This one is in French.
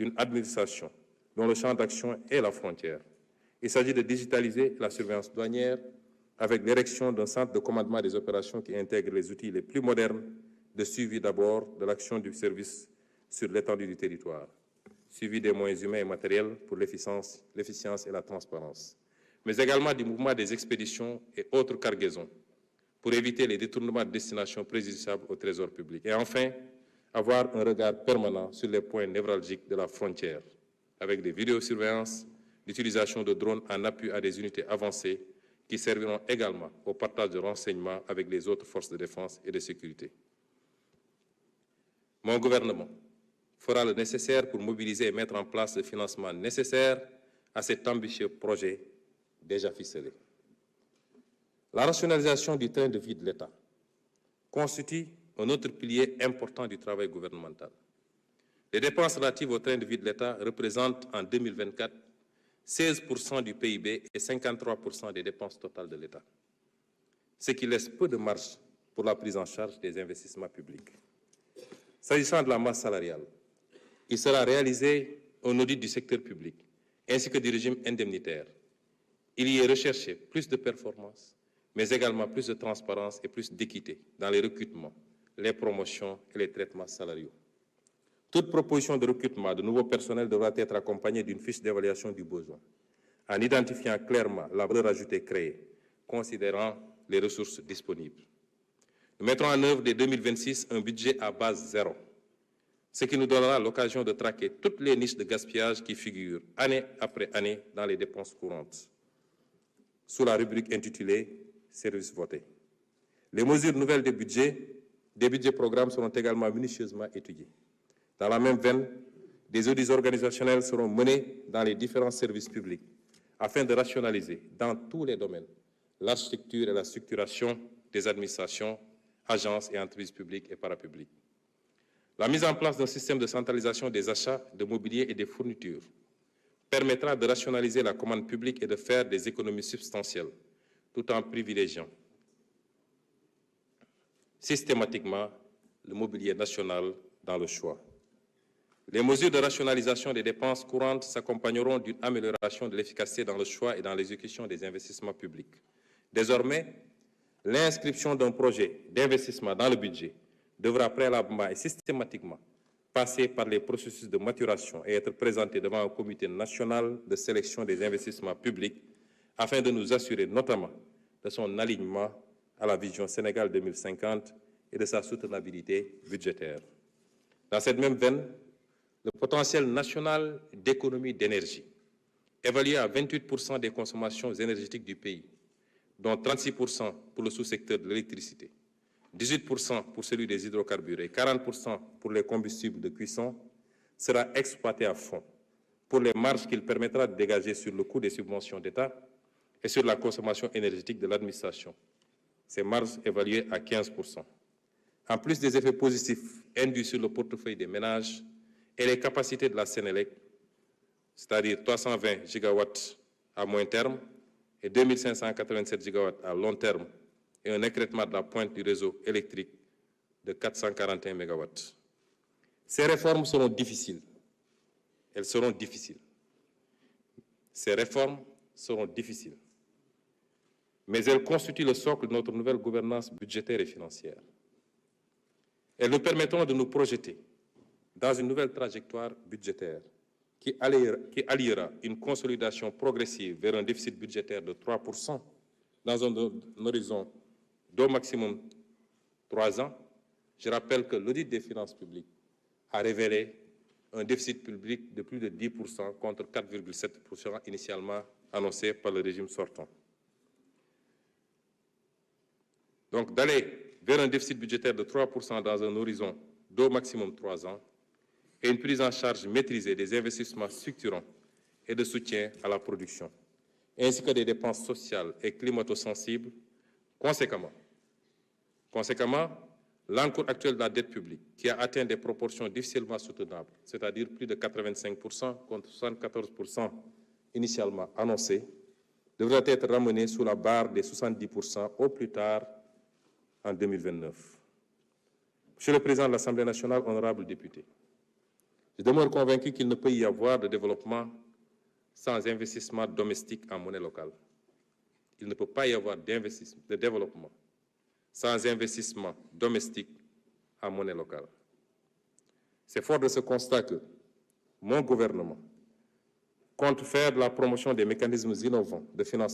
d'une administration dont le champ d'action est la frontière. Il s'agit de digitaliser la surveillance douanière avec l'érection d'un centre de commandement des opérations qui intègre les outils les plus modernes de suivi d'abord de l'action du service sur l'étendue du territoire, suivi des moyens humains et matériels pour l'efficience et la transparence, mais également du mouvement des expéditions et autres cargaisons pour éviter les détournements de destination préjudiciables au trésor public. Et enfin, avoir un regard permanent sur les points névralgiques de la frontière, avec des vidéosurveillances, l'utilisation de drones en appui à des unités avancées qui serviront également au partage de renseignements avec les autres forces de défense et de sécurité. Mon gouvernement fera le nécessaire pour mobiliser et mettre en place le financement nécessaire à cet ambitieux projet déjà ficelé. La rationalisation du train de vie de l'État constitue un autre pilier important du travail gouvernemental. Les dépenses relatives au train de vie de l'État représentent en 2024 16% du PIB et 53% des dépenses totales de l'État, ce qui laisse peu de marge pour la prise en charge des investissements publics. S'agissant de la masse salariale, il sera réalisé un audit du secteur public ainsi que du régime indemnitaire. Il y est recherché plus de performance, mais également plus de transparence et plus d'équité dans les recrutements, les promotions et les traitements salariaux. Toute proposition de recrutement de nouveaux personnels devra être accompagnée d'une fiche d'évaluation du besoin, en identifiant clairement la valeur ajoutée créée, considérant les ressources disponibles. Nous mettrons en œuvre dès 2026 un budget à base zéro, ce qui nous donnera l'occasion de traquer toutes les niches de gaspillage qui figurent année après année dans les dépenses courantes, sous la rubrique intitulée « Services votés ». Les mesures nouvelles des budgets programmes seront également minutieusement étudiées. Dans la même veine, des audits organisationnels seront menés dans les différents services publics afin de rationaliser dans tous les domaines l'architecture et la structuration des administrations, agences et entreprises publiques et parapubliques. La mise en place d'un système de centralisation des achats de mobilier et des fournitures permettra de rationaliser la commande publique et de faire des économies substantielles, tout en privilégiant systématiquement le mobilier national dans le choix. Les mesures de rationalisation des dépenses courantes s'accompagneront d'une amélioration de l'efficacité dans le choix et dans l'exécution des investissements publics. Désormais, l'inscription d'un projet d'investissement dans le budget devra préalablement et systématiquement passer par les processus de maturation et être présenté devant un comité national de sélection des investissements publics afin de nous assurer notamment de son alignement à la vision Sénégal 2050 et de sa soutenabilité budgétaire. Dans cette même veine, le potentiel national d'économie d'énergie, évalué à 28% des consommations énergétiques du pays, dont 36% pour le sous-secteur de l'électricité, 18% pour celui des hydrocarbures et 40% pour les combustibles de cuisson, sera exploité à fond pour les marges qu'il permettra de dégager sur le coût des subventions d'État et sur la consommation énergétique de l'administration. Ces marges évaluées à 15%. En plus des effets positifs induits sur le portefeuille des ménages et les capacités de la Sénélec, c'est-à-dire 320 gigawatts à moyen terme et 2587 gigawatts à long terme, et un écrêtement de la pointe du réseau électrique de 441 mégawatts. Ces réformes seront difficiles. Elles seront difficiles. Ces réformes seront difficiles. Mais elles constituent le socle de notre nouvelle gouvernance budgétaire et financière. Elles nous permettront de nous projeter dans une nouvelle trajectoire budgétaire qui alliera une consolidation progressive vers un déficit budgétaire de 3% dans un horizon d'au maximum 3 ans. Je rappelle que l'audit des finances publiques a révélé un déficit public de plus de 10% contre 4,7% initialement annoncé par le régime sortant. Donc d'aller vers un déficit budgétaire de 3% dans un horizon d'au maximum 3 ans et une prise en charge maîtrisée des investissements structurants et de soutien à la production, ainsi que des dépenses sociales et climato-sensibles. Conséquemment, l'encours actuel de la dette publique, qui a atteint des proportions difficilement soutenables, c'est-à-dire plus de 85% contre 74% initialement annoncé, devrait être ramené sous la barre des 70% au plus tard en 2029. Monsieur le Président de l'Assemblée nationale, honorables députés, Je demeure convaincu qu'il ne peut y avoir de développement sans investissement domestique en monnaie locale. Il ne peut pas y avoir de développement sans investissement domestique en monnaie locale. C'est fort de ce constat que mon gouvernement compte faire de la promotion des mécanismes innovants de financement